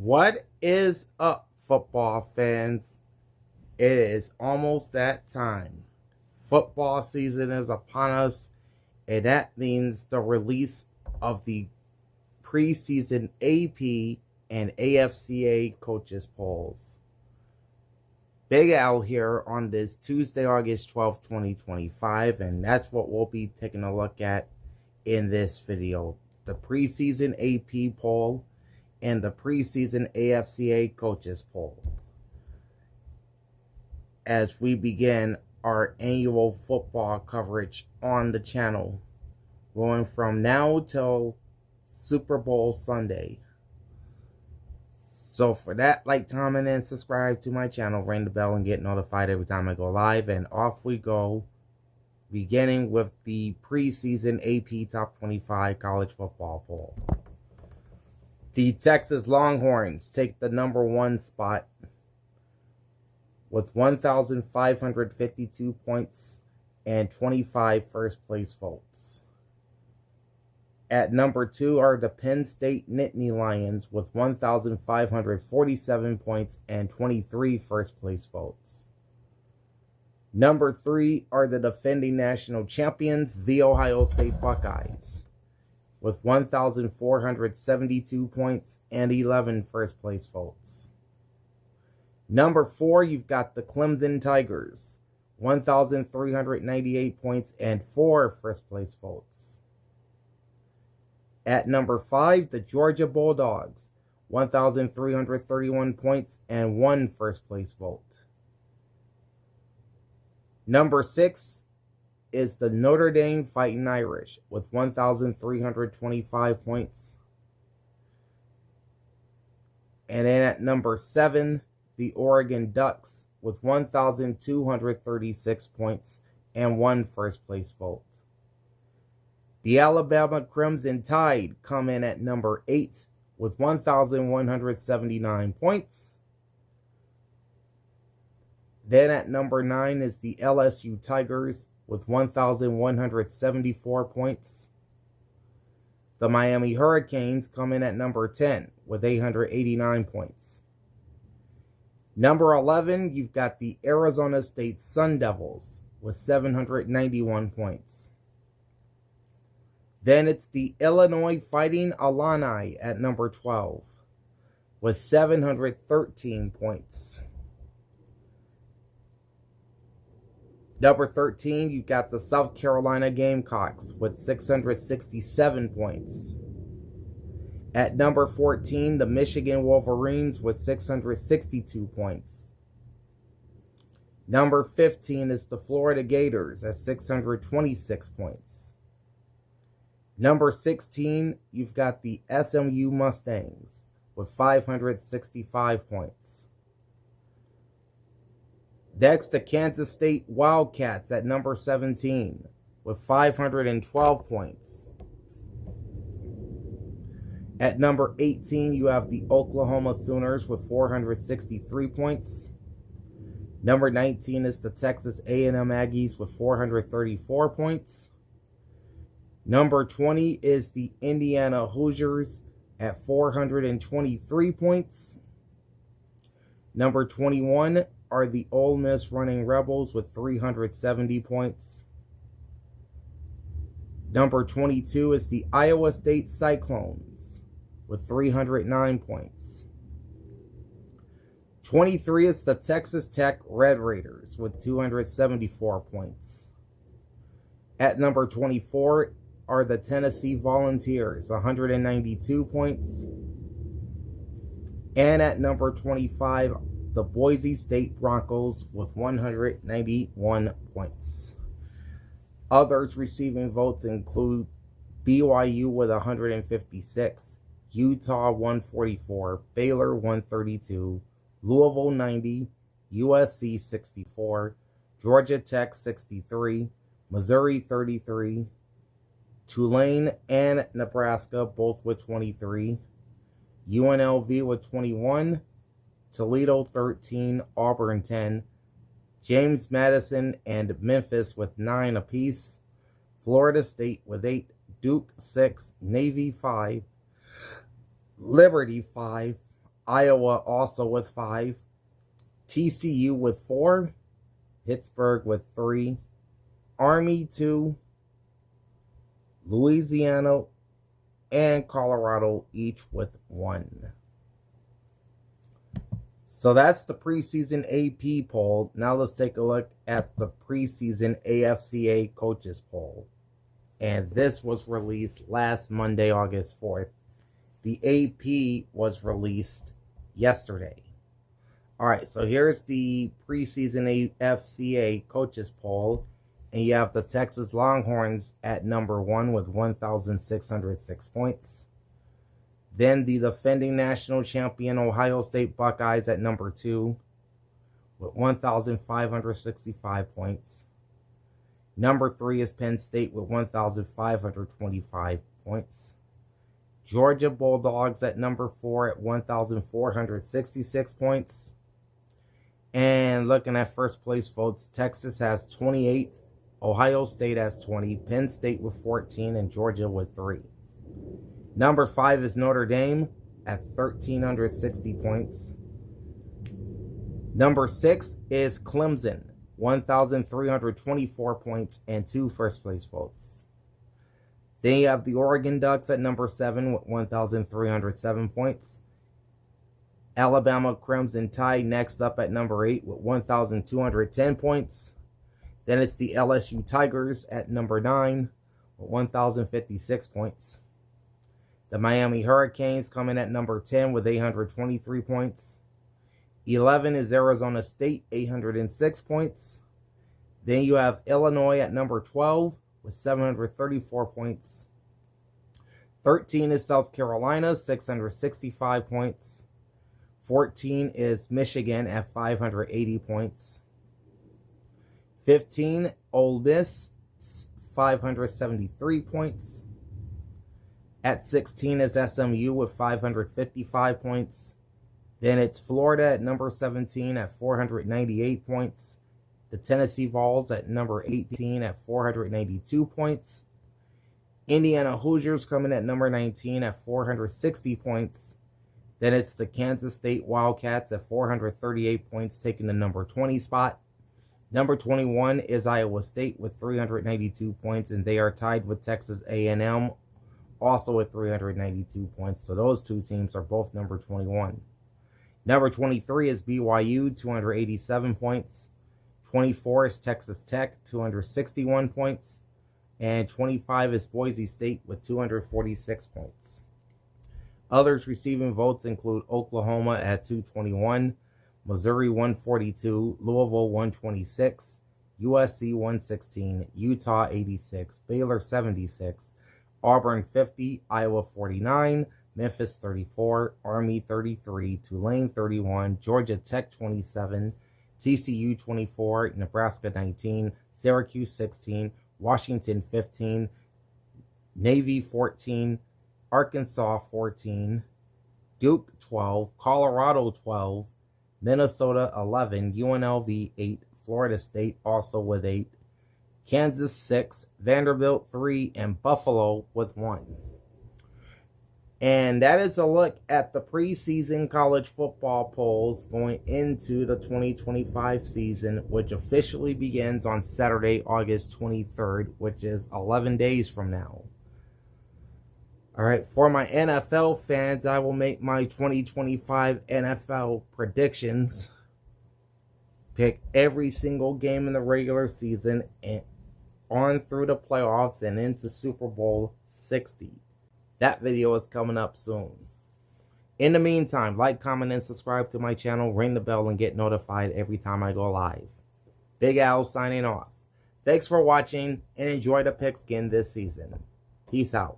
What is up, football fans? It is almost that time. Football season is upon us, and that means the release of the preseason AP and AFCA coaches polls. Big Al here on this Tuesday, August 12th, 2025, and that's what we'll be taking a look at in this video. The preseason AP poll and the preseason AFCA coaches poll, as we begin our annual football coverage on the channel, going from now till Super Bowl Sunday. So for that, like, comment, and subscribe to my channel, ring the bell, and get notified every time I go live. And off we go, beginning with the preseason AP Top 25 college football poll. The Texas Longhorns take the number 1 spot with 1,552 points and 25 first place votes. At number 2 are the Penn State Nittany Lions with 1,547 points and 23 first place votes. Number 3 are the defending national champions, the Ohio State Buckeyes, with 1,472 points and 11 first place votes. Number 4, you've got the Clemson Tigers, 1,398 points and 4 first place votes. At number 5, the Georgia Bulldogs, 1,331 points and 1 first place vote. Number 6 is the Notre Dame Fighting Irish with 1,325 points. And then at number 7, the Oregon Ducks with 1,236 points and 1 first place vote. The Alabama Crimson Tide come in at number 8 with 1,179 points. Then at number 9 is the LSU Tigers with 1,174 points. The Miami Hurricanes come in at number 10 with 889 points. Number 11, you've got the Arizona State Sun Devils with 791 points. Then it's the Illinois Fighting Illini at number 12 with 713 points. Number 13, you've got the South Carolina Gamecocks with 667 points. At number 14, the Michigan Wolverines with 662 points. Number 15 is the Florida Gators at 626 points. Number 16, you've got the SMU Mustangs with 565 points. Next, the Kansas State Wildcats at number 17 with 512 points. At number 18, you have the Oklahoma Sooners with 463 points. Number 19 is the Texas A&M Aggies with 434 points. Number 20 is the Indiana Hoosiers at 423 points. Number 21 are the Ole Miss Running Rebels with 370 points. Number 22 is the Iowa State Cyclones with 309 points. 23 is the Texas Tech Red Raiders with 274 points. At number 24 are the Tennessee Volunteers, 192 points. And at number 25, the Boise State Broncos with 191 points. Others receiving votes include BYU with 156, Utah 144, Baylor 132, Louisville 90, USC 64, Georgia Tech 63, Missouri 33, Tulane and Nebraska both with 23, UNLV with 21, Toledo 13, Auburn 10, James Madison and Memphis with 9 apiece, Florida State with 8, Duke 6, Navy 5, Liberty 5, Iowa also with 5. TCU with 4. Pittsburgh with 3. Army 2. Louisiana and Colorado each with 1. So that's the preseason AP poll. Now let's take a look at the preseason AFCA coaches poll. And this was released last Monday, August 4th. The AP was released yesterday. All right, so here's the preseason AFCA coaches poll. And you have the Texas Longhorns at number 1 with 1,606 points. Then the defending national champion Ohio State Buckeyes at number 2 with 1,565 points. Number 3 is Penn State with 1,525 points. Georgia Bulldogs at number 4 at 1,466 points. And looking at first place votes, Texas has 28, Ohio State has 20, Penn State with 14, and Georgia with 3. Number 5 is Notre Dame at 1,360 points. Number 6 is Clemson, 1,324 points and 2 first place votes. Then you have the Oregon Ducks at number 7 with 1,307 points. Alabama Crimson Tide next up at number 8 with 1,210 points. Then it's the LSU Tigers at number 9 with 1,056 points. The Miami Hurricanes come in at number 10 with 823 points. 11 is Arizona State, 806 points. Then you have Illinois at number 12 with 734 points. 13 is South Carolina, 665 points. 14 is Michigan at 580 points. 15, Ole Miss, 573 points. At 16 is SMU with 555 points. Then it's Florida at number 17 at 498 points. The Tennessee Vols at number 18 at 492 points. Indiana Hoosiers coming at number 19 at 460 points. Then it's the Kansas State Wildcats at 438 points, taking the number 20 spot. Number 21 is Iowa State with 392 points, and they are tied with Texas A&M, also with 392 points. So those two teams are both number 21. Number 23 is BYU, 287 points. 24 is Texas Tech, 261 points. And 25 is Boise State with 246 points. Others receiving votes include Oklahoma at 221, Missouri 142, Louisville 126, USC 116, Utah 86, Baylor 76, Auburn 50, Iowa 49, Memphis 34, Army 33, Tulane 31, Georgia Tech 27, TCU 24, Nebraska 19, Syracuse 16, Washington 15, Navy 14, Arkansas 14, Duke 12, Colorado 12, Minnesota 11, UNLV 8, Florida State also with 8, Kansas 6, Vanderbilt 3, and Buffalo with 1. And that is a look at the preseason college football polls going into the 2025 season, which officially begins on Saturday, August 23rd, which is 11 days from now. All right, for my NFL fans, I will make my 2025 NFL predictions. Pick every single game in the regular season and on through the playoffs and into Super Bowl 60. That video is coming up soon. In the meantime, like, comment, and subscribe to my channel. Ring the bell and get notified every time I go live. Big Al signing off. Thanks for watching and enjoy the pigskin this season. Peace out.